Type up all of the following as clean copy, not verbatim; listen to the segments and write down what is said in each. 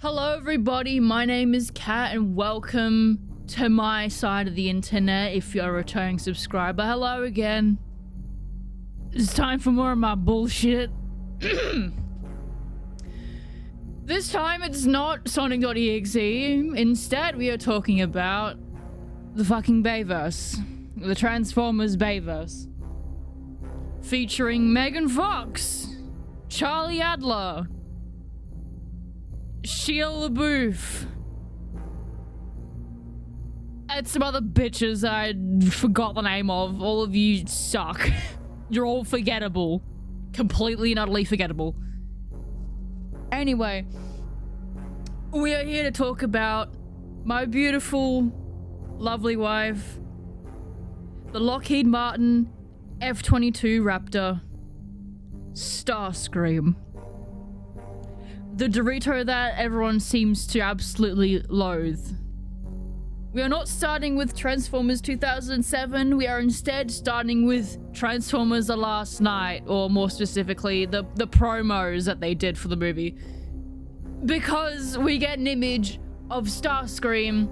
Hello everybody, my name is Kat and welcome to my side of the internet if you're a returning subscriber. Hello again. It's time for more of my bullshit. This time it's not Sonic.exe, instead we are talking about the fucking Bayverse. The Transformers Bayverse. Featuring Megan Fox, Charlie Adler, Shia LaBeouf, and some other bitches I forgot the name of. All of you suck. You're all forgettable. Completely and utterly forgettable. Anyway, we are here to talk about my beautiful, lovely wife, the Lockheed Martin F-22 Raptor, Starscream. The Dorito that everyone seems to absolutely loathe. We are not starting with Transformers 2007, we are instead starting with Transformers The Last Night, or more specifically, the promos that they did for the movie. Because we get an image of Starscream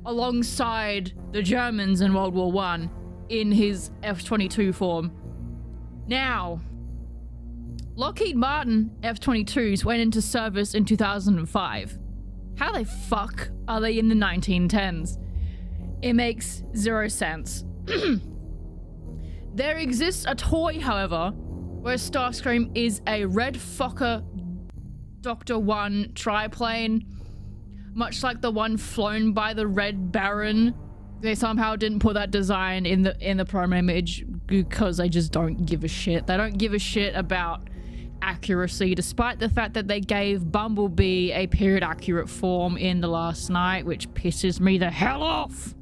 alongside the Germans in World War I in his F-22 form. Now, Lockheed Martin F-22s went into service in 2005. How the fuck are they in the 1910s? It makes zero sense. There exists a toy, however, where Starscream is a red Fokker Dr. 1 triplane, much like the one flown by the Red Baron. They somehow didn't put that design in the promo image because they just don't give a shit. They don't give a shit about accuracy, despite the fact that they gave Bumblebee a period accurate form in The Last Night, which pisses me the hell off.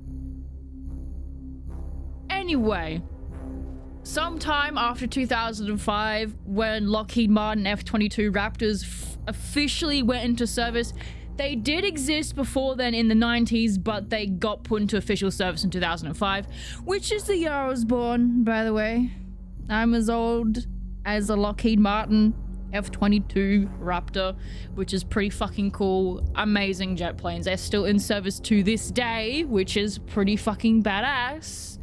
Anyway, sometime after 2005, when Lockheed Martin F-22 Raptors officially went into service, they did exist before then in the 90s, but they got put into official service in 2005, which is the year I was born, by the way. I'm as old as a Lockheed Martin F-22 Raptor, which is pretty fucking cool. Amazing jet planes. They're still in service to this day, which is pretty fucking badass.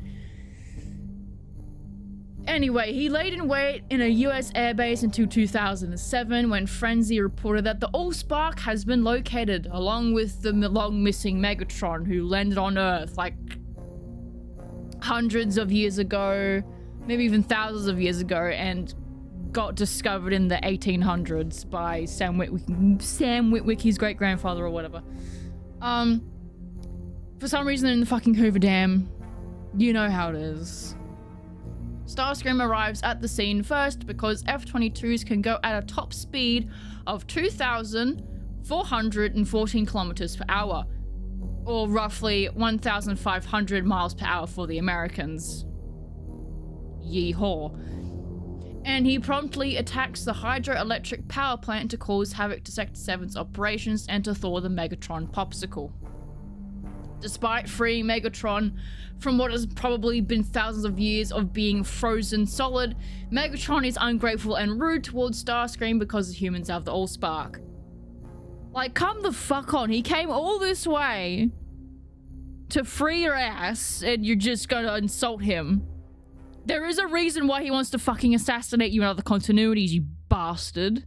Anyway, he laid in wait in a US airbase until 2007 when Frenzy reported that the Allspark has been located, along with the long missing Megatron, who landed on Earth like hundreds of years ago, maybe even thousands of years ago, and got discovered in the 1800s by Sam Witwicky's great-grandfather or whatever. For some reason in the fucking Hoover Dam, you know how it is. Starscream arrives at the scene first because F-22s can go at a top speed of 2,414 kilometers per hour, or roughly 1,500 miles per hour for the Americans. Yee-haw. And he promptly attacks the hydroelectric power plant to cause havoc to Sector 7's operations and to thaw the Megatron popsicle. Despite freeing Megatron from what has probably been thousands of years of being frozen solid, Megatron is ungrateful and rude towards Starscream because the humans have the Allspark. Like, come the fuck on, he came all this way to free your ass and you're just gonna insult him. There is a reason why he wants to fucking assassinate you in other continuities, you bastard.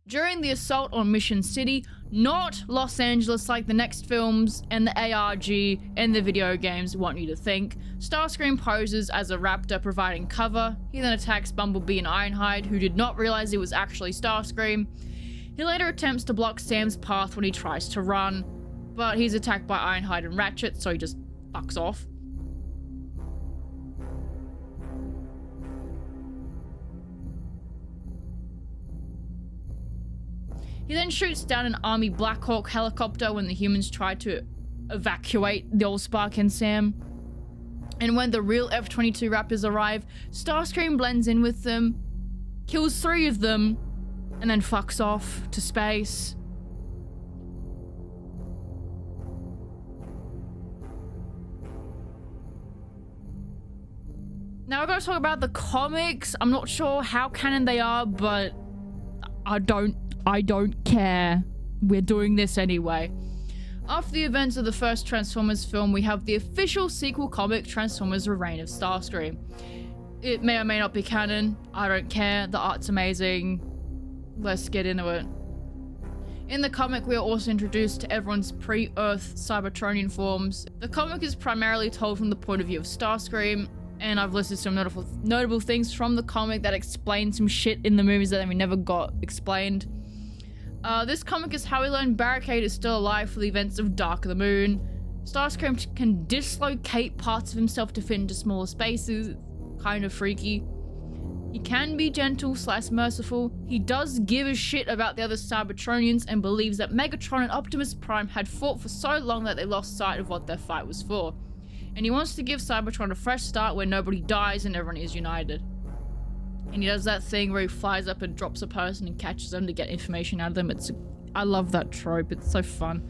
During the assault on Mission City, not Los Angeles like the next films and the ARG and the video games want you to think, Starscream poses as a raptor providing cover. He then attacks Bumblebee and Ironhide, who did not realize it was actually Starscream. He later attempts to block Sam's path when he tries to run, but he's attacked by Ironhide and Ratchet, so he just fucks off. He then shoots down an Army Black Hawk helicopter when the humans try to evacuate the Allspark and Sam. And when the real F-22 Raptors arrive, Starscream blends in with them, kills 3 of them, and then fucks off to space. Now we're going to talk about the comics. I'm not sure how canon they are, but I don't care. We're doing this anyway. After the events of the first Transformers film, we have the official sequel comic, Transformers: The Reign of Starscream. It may or may not be canon. I don't care. The art's amazing. Let's get into it. In the comic, we are also introduced to everyone's pre-Earth Cybertronian forms. The comic is primarily told from the point of view of Starscream, and I've listed some notable things from the comic that explain some shit in the movies that we never got explained. This comic is how we learn Barricade is still alive for the events of Dark of the Moon. Starscream can dislocate parts of himself to fit into smaller spaces. Kind of freaky. He can be gentle / merciful. He does give a shit about the other Cybertronians and believes that Megatron and Optimus Prime had fought for so long that they lost sight of what their fight was for. And he wants to give Cybertron a fresh start where nobody dies and everyone is united. And he does that thing where he flies up and drops a person and catches them to get information out of them. I love that trope. It's so fun.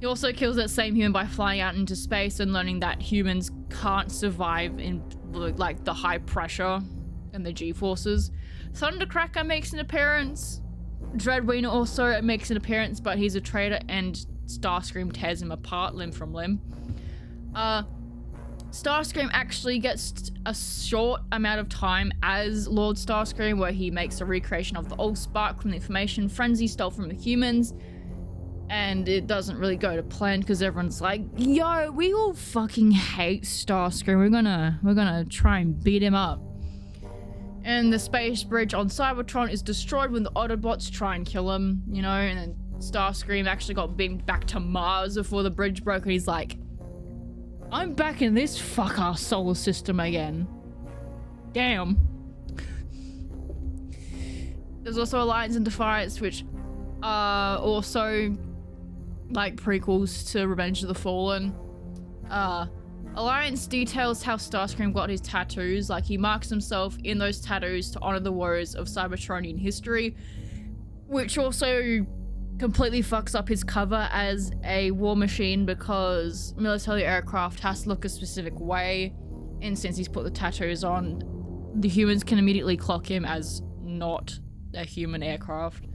He also kills that same human by flying out into space and learning that humans can't survive in like the high pressure and the G-forces. Thundercracker makes an appearance. Dreadwing also makes an appearance, but he's a traitor and Starscream tears him apart limb from limb. Starscream actually gets a short amount of time as Lord Starscream, where he makes a recreation of the old spark from the information Frenzy stole from the humans, and it doesn't really go to plan because everyone's like, yo, we all fucking hate Starscream, we're gonna try and beat him up. And the space bridge on Cybertron is destroyed when the Autobots try and kill him, you know, and then Starscream actually got beamed back to Mars before the bridge broke, and he's like, I'm back in this fuck-ass solar system again. Damn. There's also Alliance and Defiance, which are also like prequels to Revenge of the Fallen. Alliance details how Starscream got his tattoos. Like, he marks himself in those tattoos to honor the warriors of Cybertronian history, which also completely fucks up his cover as a war machine because military aircraft has to look a specific way, and since he's put the tattoos on, the humans can immediately clock him as not a human aircraft.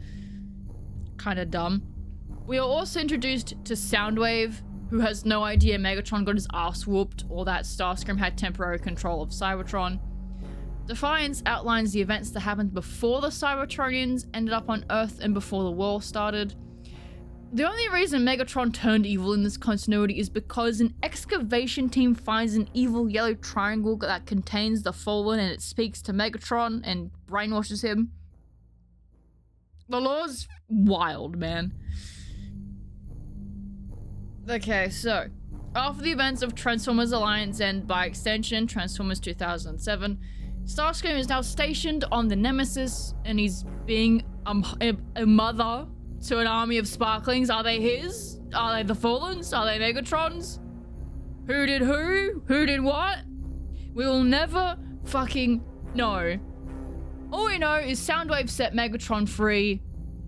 Kinda dumb. We are also introduced to Soundwave, who has no idea Megatron got his ass whooped or that Starscream had temporary control of Cybertron. Defiance outlines the events that happened before the Cybertronians ended up on Earth and before the war started. The only reason Megatron turned evil in this continuity is because an excavation team finds an evil yellow triangle that contains the Fallen, and it speaks to Megatron and brainwashes him. The lore's wild, man. Okay, so after the events of Transformers Alliance and by extension Transformers 2007, Starscream is now stationed on the Nemesis, and he's being a mother to an army of Sparklings. Are they his? Are they the Fallens? Are they Megatrons? Who did who? Who did what? We will never fucking know. All we know is Soundwave set Megatron free,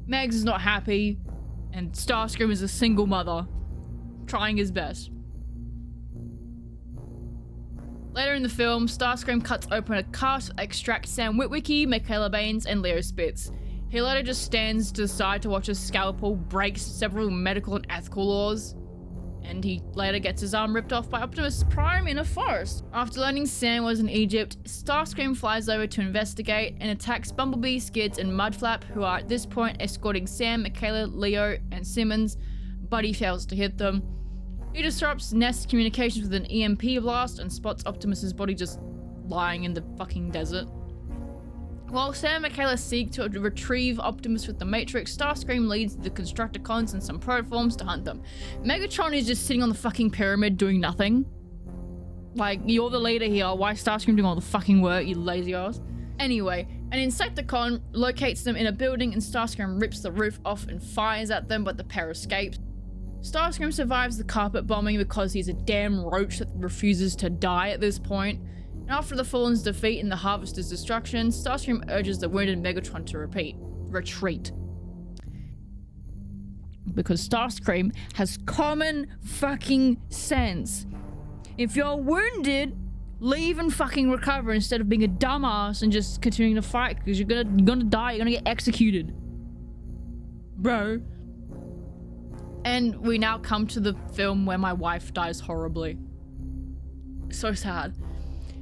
Megs is not happy, and Starscream is a single mother, trying his best. Later in the film, Starscream cuts open a car to extract Sam Witwicky, Michaela Baines, and Leo Spitz. He later just stands to the side to watch a scalpel break several medical and ethical laws, and he later gets his arm ripped off by Optimus Prime in a forest. After learning Sam was in Egypt, Starscream flies over to investigate and attacks Bumblebee, Skids, and Mudflap, who are at this point escorting Sam, Michaela, Leo, and Simmons, but he fails to hit them. He disrupts Nest's communications with an EMP blast and spots Optimus's body just lying in the fucking desert. While Sam and Michaela seek to retrieve Optimus with the Matrix, Starscream leads the Constructicons and some protoforms to hunt them. Megatron is just sitting on the fucking pyramid doing nothing. Like, you're the leader here, why is Starscream doing all the fucking work, you lazy ass? Anyway, an Insecticon locates them in a building and Starscream rips the roof off and fires at them, but the pair escapes. Starscream survives the carpet bombing because he's a damn roach that refuses to die at this point. And after the Fallen's defeat and the Harvester's destruction, Starscream urges the wounded Megatron to retreat. Because Starscream has common fucking sense. If you're wounded, Leave and fucking recover instead of being a dumbass and just continuing to fight, because you're gonna die, you're gonna get executed. Bro. And we now come to the film where my wife dies horribly. So sad.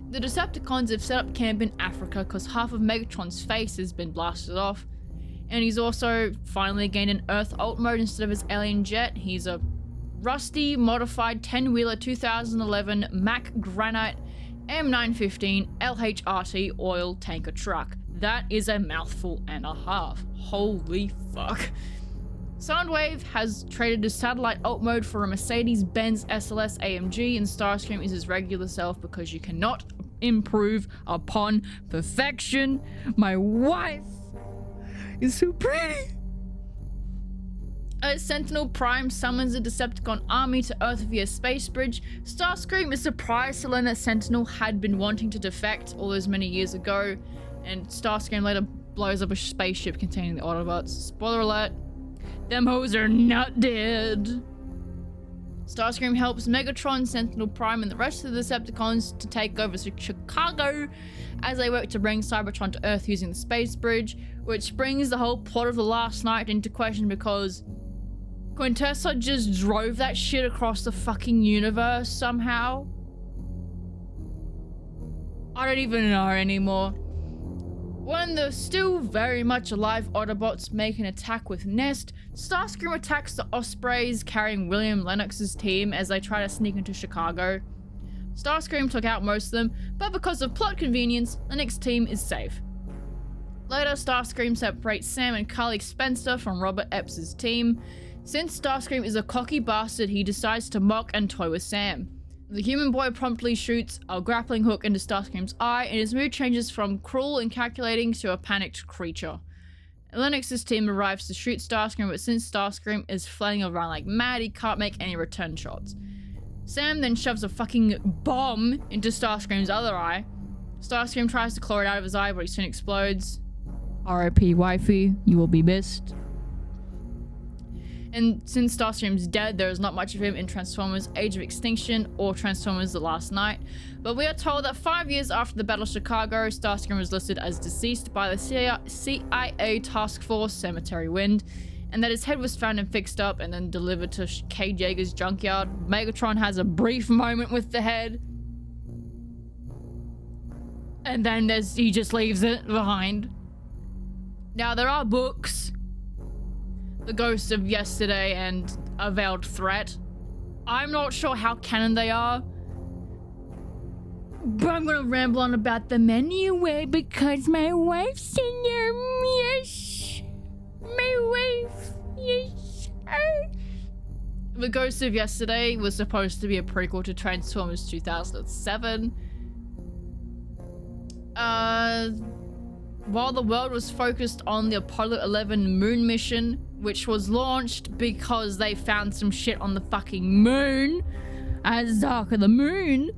The Decepticons have set up camp in Africa because half of Megatron's face has been blasted off. And he's also finally gained an Earth alt mode instead of his alien jet. He's a rusty, modified 10-wheeler 2011 Mack Granite M915 LHRT oil tanker truck. That is a mouthful and a half. Holy fuck. Soundwave has traded his satellite alt mode for a Mercedes-Benz SLS AMG, and Starscream is his regular self because you cannot improve upon perfection. My wife is so pretty. As Sentinel Prime summons a Decepticon army to Earth via space bridge, Starscream is surprised to learn that Sentinel had been wanting to defect all those many years ago, and Starscream later blows up a spaceship containing the Autobots. Spoiler alert, them hoes are not dead. Starscream helps Megatron, Sentinel Prime, and the rest of the Decepticons to take over Chicago as they work to bring Cybertron to Earth using the space bridge, which brings the whole plot of the last night into question because Quintessa just drove that shit across the fucking universe somehow. I don't even know anymore. When the still very much alive Autobots make an attack with Nest, Starscream attacks the Ospreys carrying William Lennox's team as they try to sneak into Chicago. Starscream took out most of them, but because of plot convenience, Lennox's team is safe. Later, Starscream separates Sam and Carly Spencer from Robert Epps' team. Since Starscream is a cocky bastard, he decides to mock and toy with Sam. The human boy promptly shoots a grappling hook into Starscream's eye, and his mood changes from cruel and calculating to a panicked creature. Lennox's team arrives to shoot Starscream, but since Starscream is flailing around like mad, he can't make any return shots. Sam then shoves a fucking bomb into Starscream's other eye. Starscream tries to claw it out of his eye, but he soon explodes. R.I.P. wifey, you will be missed. And since Starscream's dead, there is not much of him in Transformers Age of Extinction or Transformers The Last Night, but we are told that 5 years after the Battle of Chicago, Starscream was listed as deceased by the CIA Task Force Cemetery Wind, and that his head was found and fixed up and then delivered to Cade Yeager's junkyard. Megatron has a brief moment with the head, and then he just leaves it behind. Now, there are books, The Ghost of Yesterday and A Veiled Threat. I'm not sure how canon they are, but I'm gonna ramble on about them anyway because my wife's in them. Yes, my wife. Yes. The Ghost of Yesterday was supposed to be a prequel to Transformers 2007. While the world was focused on the Apollo 11 moon mission, which was launched because they found some shit on the fucking moon, as Dark of the Moon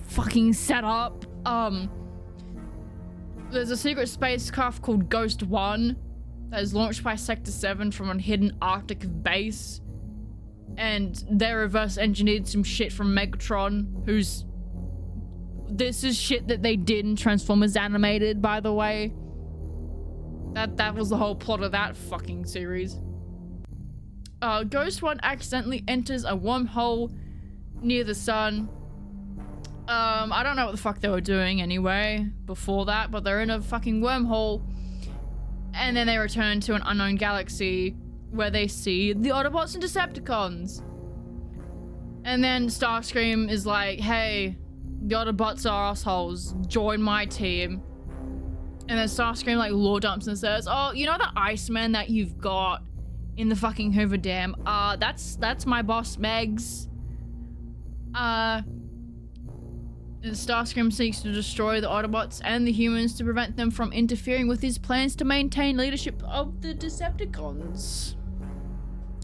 fucking set up. There's a secret spacecraft called Ghost 1 that is launched by Sector 7 from a hidden Arctic base, and they reverse engineered some shit from Megatron, who's... This is shit that they did in Transformers Animated, by the way. That was the whole plot of that fucking series. Ghost 1 accidentally enters a wormhole near the sun. I don't know what the fuck they were doing anyway before that, but they're in a fucking wormhole. And then they return to an unknown galaxy where they see the Autobots and Decepticons. And then Starscream is like, hey, the Autobots are assholes, join my team. And then Starscream like lore dumps and says, oh, you know the Iceman that you've got in the fucking Hoover Dam? That's my boss Megs. And Starscream seeks to destroy the Autobots and the humans to prevent them from interfering with his plans to maintain leadership of the Decepticons.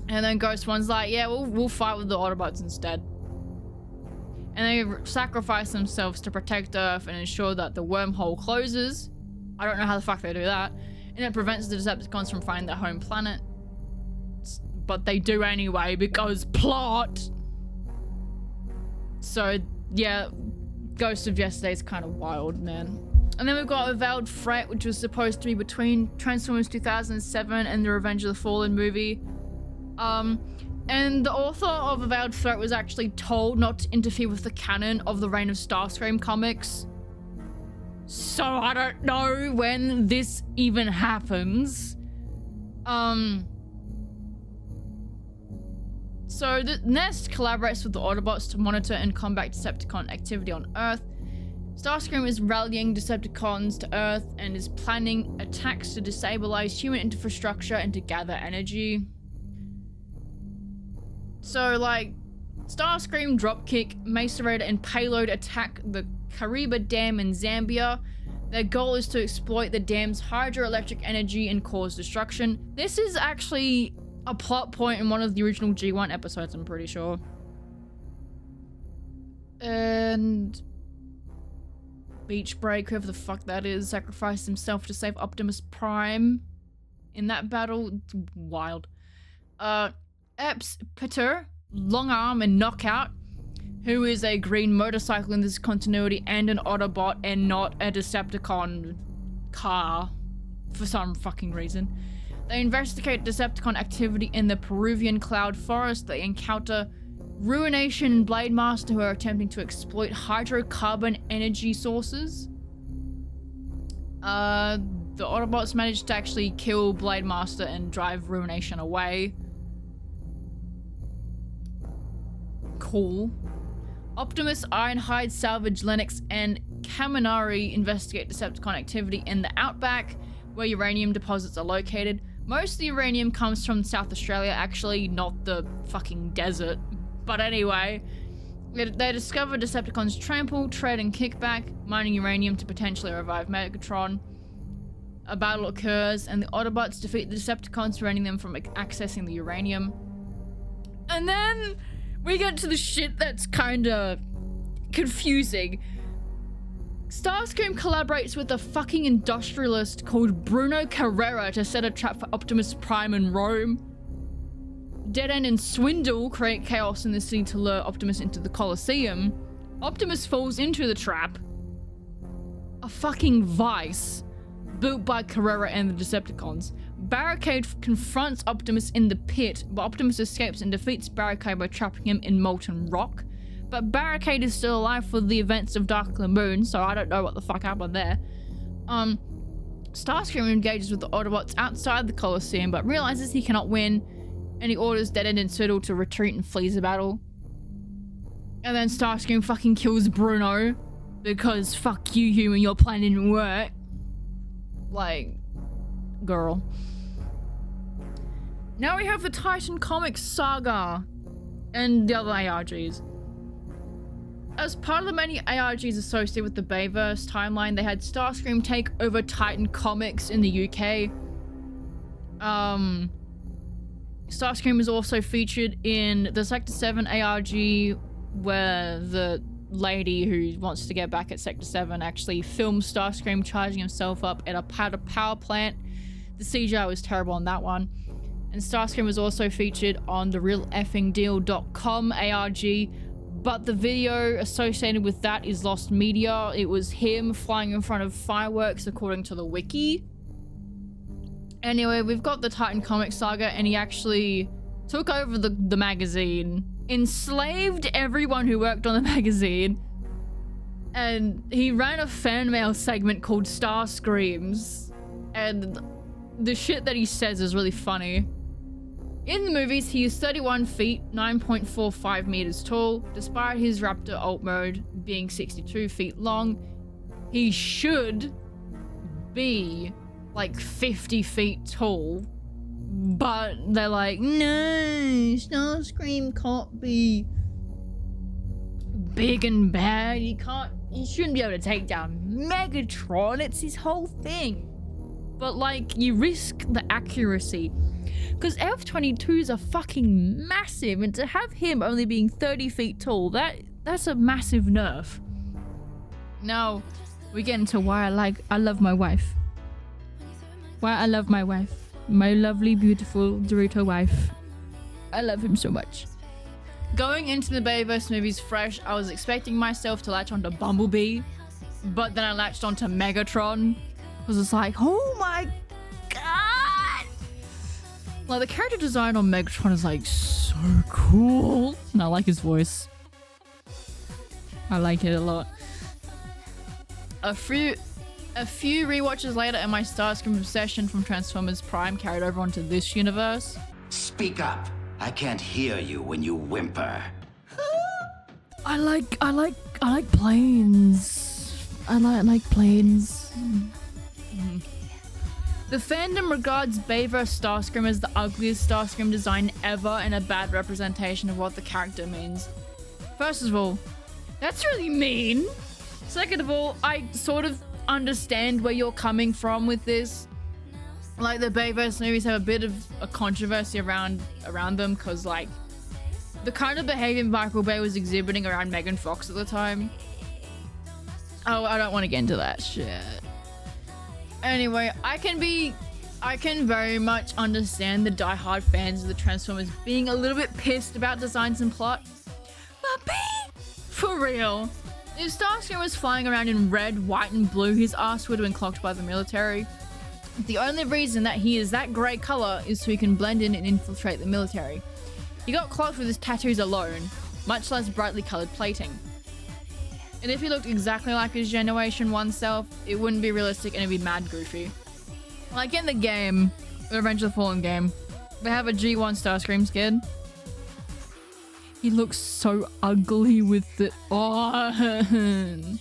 And then Ghost One's like, yeah, we'll fight with the Autobots instead. And they sacrifice themselves to protect Earth and ensure that the wormhole closes. I don't know how the fuck they do that. And it prevents the Decepticons from finding their home planet. But they do anyway because plot. So, yeah, Ghost of Yesterday is kind of wild, man. And then we've got a veiled threat, which was supposed to be between Transformers 2007 and the Revenge of the Fallen movie. And the author of A Veiled Threat was actually told not to interfere with the canon of the Reign of Starscream comics. So I don't know when this even happens. So the Nest collaborates with the Autobots to monitor and combat Decepticon activity on Earth. Starscream is rallying Decepticons to Earth and is planning attacks to destabilize human infrastructure and to gather energy. So, like, Starscream, Dropkick, Mesa Raider, and Payload attack the Kariba Dam in Zambia. Their goal is to exploit the dam's hydroelectric energy and cause destruction. This is actually a plot point in one of the original G1 episodes, I'm pretty sure. And Beach Break, whoever the fuck that is, sacrificed himself to save Optimus Prime in that battle. It's wild. Epps, Peter, Long Arm, and Knockout, who is a green motorcycle in this continuity and an Autobot and not a Decepticon car for some fucking reason. They investigate Decepticon activity in the Peruvian cloud forest. They encounter Ruination and Blade Master, who are attempting to exploit hydrocarbon energy sources. The Autobots managed to actually kill Blade Master and drive Ruination away. Cool. Optimus, Ironhide, Salvage, Lennox, and Kaminari investigate Decepticon activity in the Outback, where uranium deposits are located. Most of the uranium comes from South Australia, actually, not the fucking desert. But anyway, they discover Decepticons trample, tread, and kickback, mining uranium to potentially revive Megatron. A battle occurs, and the Autobots defeat the Decepticons, preventing them from accessing the uranium. And then we get to the shit that's kinda confusing. Starscream collaborates with a fucking industrialist called Bruno Carrera to set a trap for Optimus Prime in Rome. Dead End and Swindle create chaos in the city to lure Optimus into the Colosseum. Optimus falls into the trap. A fucking vice built by Carrera and the Decepticons. Barricade confronts Optimus in the pit, but Optimus escapes and defeats Barricade by trapping him in molten rock. But Barricade is still alive for the events of Dark Lamoon, so I don't know what the fuck happened there. Starscream engages with the Autobots outside the Colosseum, but realizes he cannot win, and he orders Dead End and Swindle to retreat and flees the battle. And then Starscream fucking kills Bruno, because fuck you, human, your plan didn't work. Like, girl. Now we have the Titan Comics saga and the other ARGs. As part of the many ARGs associated with the Bayverse timeline, they had Starscream take over Titan Comics in the UK. Starscream is also featured in the Sector 7 ARG, where the lady who wants to get back at Sector 7 actually films Starscream charging himself up at a power plant. The CGI was terrible on that one. And Starscream was also featured on the realeffingdeal.com ARG, but the video associated with that is lost media. It was him flying in front of fireworks according to the wiki. Anyway, we've got the Titan Comics saga, and he actually took over the magazine, enslaved everyone who worked on the magazine, and he ran a fan mail segment called Starscreams, and the shit that he says is really funny. In the movies, he is 31 feet, 9.45 meters tall. Despite his Raptor alt mode being 62 feet long, he should be like 50 feet tall. But they're like, no, Starscream can't be big and bad. He shouldn't be able to take down Megatron. It's his whole thing. But like, you risk the accuracy. Because F-22s are fucking massive, and to have him only being 30 feet tall, that's a massive nerf. Now, we get into why I love my wife. Why I love my wife. My lovely, beautiful Dorito wife. I love him so much. Going into the Bayverse movies fresh, I was expecting myself to latch onto Bumblebee, but then I latched onto Megatron. I was just like, oh my god! Like, the character design on Megatron is like so cool. And I like his voice. I like it a lot. A few rewatches later, and my Starscream obsession from Transformers Prime carried over onto this universe. Speak up. I can't hear you when you whimper. I like planes. I like planes. The fandom regards Bayverse Starscream as the ugliest Starscream design ever and a bad representation of what the character means. First of all, that's really mean. Second of all, I sort of understand where you're coming from with this. Like, the Bayverse movies have a bit of a controversy around them because, like, the kind of behavior Michael Bay was exhibiting around Megan Fox at the time. Oh, I don't want to get into that shit. Anyway, I can very much understand the die-hard fans of the Transformers being a little bit pissed about designs and plot. But for real, if Starscream was flying around in red, white, and blue, his ass would have been clocked by the military. The only reason that he is that grey colour is so he can blend in and infiltrate the military. He got clocked with his tattoos alone, much less brightly coloured plating. And if he looked exactly like his Generation 1 self, it wouldn't be realistic and it'd be mad goofy. Like in the game, the Revenge of the Fallen game, they have a G1 Starscream skin. He looks so ugly with it on.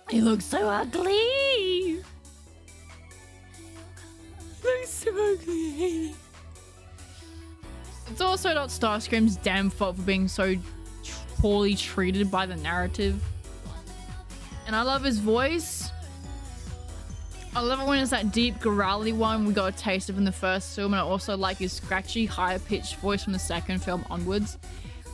He looks so ugly. Looks so ugly. It's also not Starscream's damn fault for being so poorly treated by the narrative. And I love his voice. I love it when it's that deep, growly one we got a taste of in the first film, and I also like his scratchy, higher-pitched voice from the second film onwards.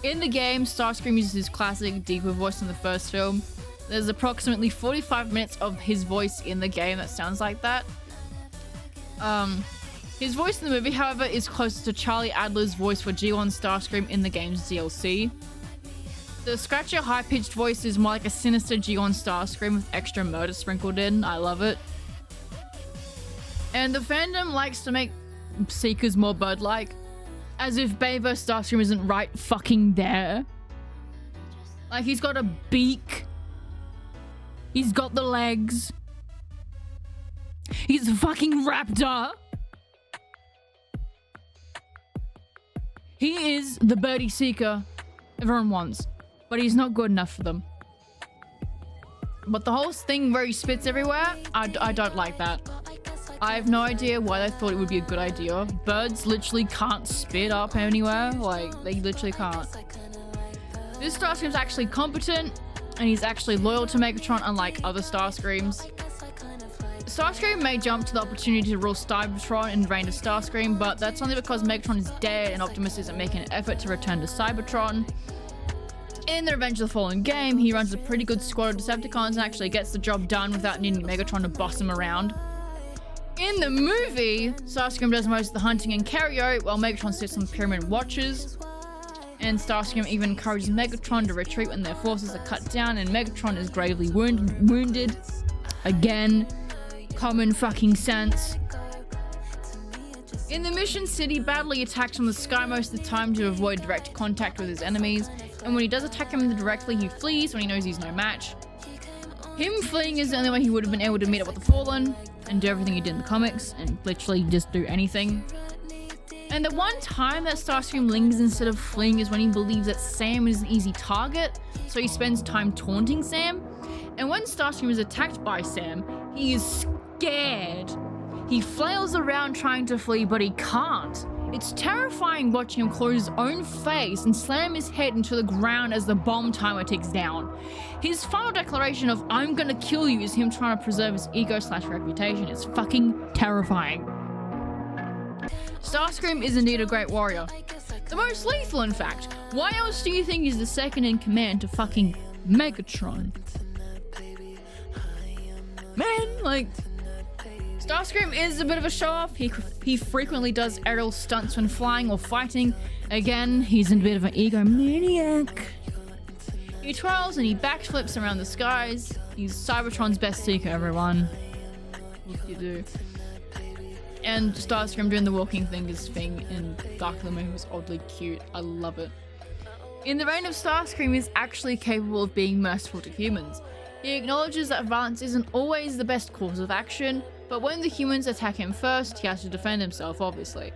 In the game, Starscream uses his classic, deeper voice in the first film. There's approximately 45 minutes of his voice in the game that sounds like that. His voice in the movie, however, is closer to Charlie Adler's voice for G1 Starscream in the game's DLC. The scratchier, high-pitched voice is more like a sinister G1 Starscream with extra murder sprinkled in. I love it. And the fandom likes to make Seekers more bird-like, as if Bayverse Starscream isn't right fucking there. Like, he's got a beak. He's got the legs. He's a fucking raptor. He is the birdie seeker everyone wants, but he's not good enough for them. But the whole thing where he spits everywhere, I don't like that. I have no idea why they thought it would be a good idea. Birds literally can't spit up anywhere. Like, they literally can't. This Starscream's actually competent, and he's actually loyal to Megatron, unlike other Starscreams. Starscream may jump to the opportunity to rule Cybertron and reign as Starscream, but that's only because Megatron is dead and Optimus isn't making an effort to return to Cybertron. In the Revenge of the Fallen game, he runs a pretty good squad of Decepticons and actually gets the job done without needing Megatron to boss him around. In the movie, Starscream does most of the hunting and carry-out, while Megatron sits on the pyramid and watches. And Starscream even encourages Megatron to retreat when their forces are cut down, and Megatron is gravely wounded. Again, common fucking sense. In the Mission City, Badly attacks from the sky most of the time to avoid direct contact with his enemies, and when he does attack them directly, he flees when he knows he's no match. Him fleeing is the only way he would have been able to meet up with the Fallen and do everything he did in the comics, and literally just do anything. And the one time that Starscream lingers instead of fleeing is when he believes that Sam is an easy target, so he spends time taunting Sam. And when Starscream is attacked by Sam, he is scared. He flails around trying to flee, but he can't. It's terrifying watching him claw his own face and slam his head into the ground as the bomb timer ticks down. His final declaration of "I'm gonna kill you" is him trying to preserve his ego/reputation. It's fucking terrifying. Starscream is indeed a great warrior. The most lethal, in fact. Why else do you think he's the second in command to fucking Megatron? Man, like, Starscream is a bit of a show-off. He frequently does aerial stunts when flying or fighting. Again, he's a bit of an egomaniac. He twirls and he backflips around the skies. He's Cybertron's best seeker, everyone. What do you do? And Starscream doing the walking fingers thing in Dark of the Moon was oddly cute. I love it. In the reign of Starscream, he's actually capable of being merciful to humans. He acknowledges that violence isn't always the best course of action, but when the humans attack him first, he has to defend himself, obviously.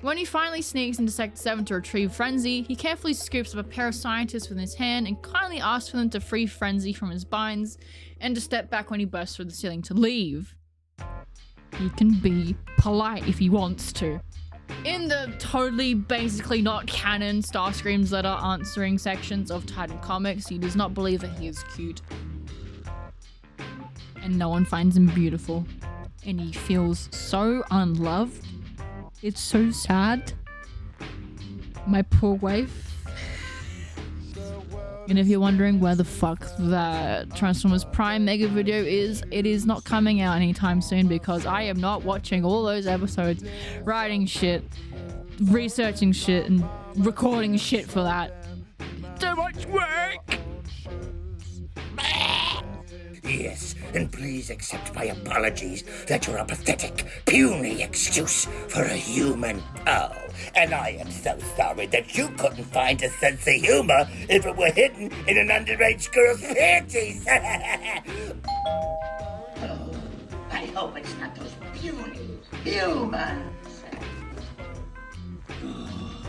When he finally sneaks into Sector 7 to retrieve Frenzy, he carefully scoops up a pair of scientists with his hand and kindly asks for them to free Frenzy from his binds and to step back when he bursts through the ceiling to leave. He can be polite if he wants to. In the totally basically not canon Starscream's letter answering sections of Titan Comics, he does not believe that he is cute. And no one finds him beautiful. And he feels so unloved. It's so sad. My poor wife. And if you're wondering where the fuck that Transformers Prime Mega video is, it is not coming out anytime soon because I am not watching all those episodes, writing shit, researching shit, and recording shit for that. Too much work! Yes, and please accept my apologies that you're a pathetic, puny excuse for a human pal. And I am so sorry that you couldn't find a sense of humor if it were hidden in an underage girl's panties. Oh, I hope it's not those puny humans. Oh,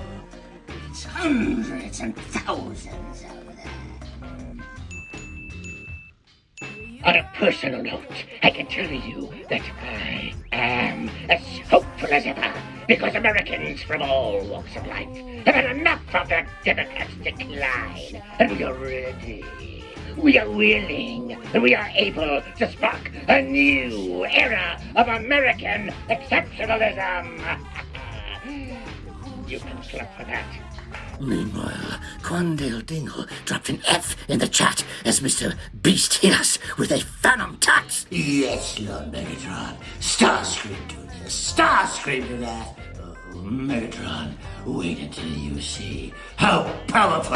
it's hundreds and thousands of them. On a personal note, I can tell you that I am as hopeful as ever because Americans from all walks of life have had enough of their Democrats' decline, and we are ready. We are willing, and we are able to spark a new era of American exceptionalism. You can clap for that. Meanwhile, Quandale Dingle dropped an F in the chat as Mr. Beast hit us with a phantom tax. Yes, Lord Megatron. Starscream do this. Starscream do that. Oh, Megatron, wait until you see how powerful...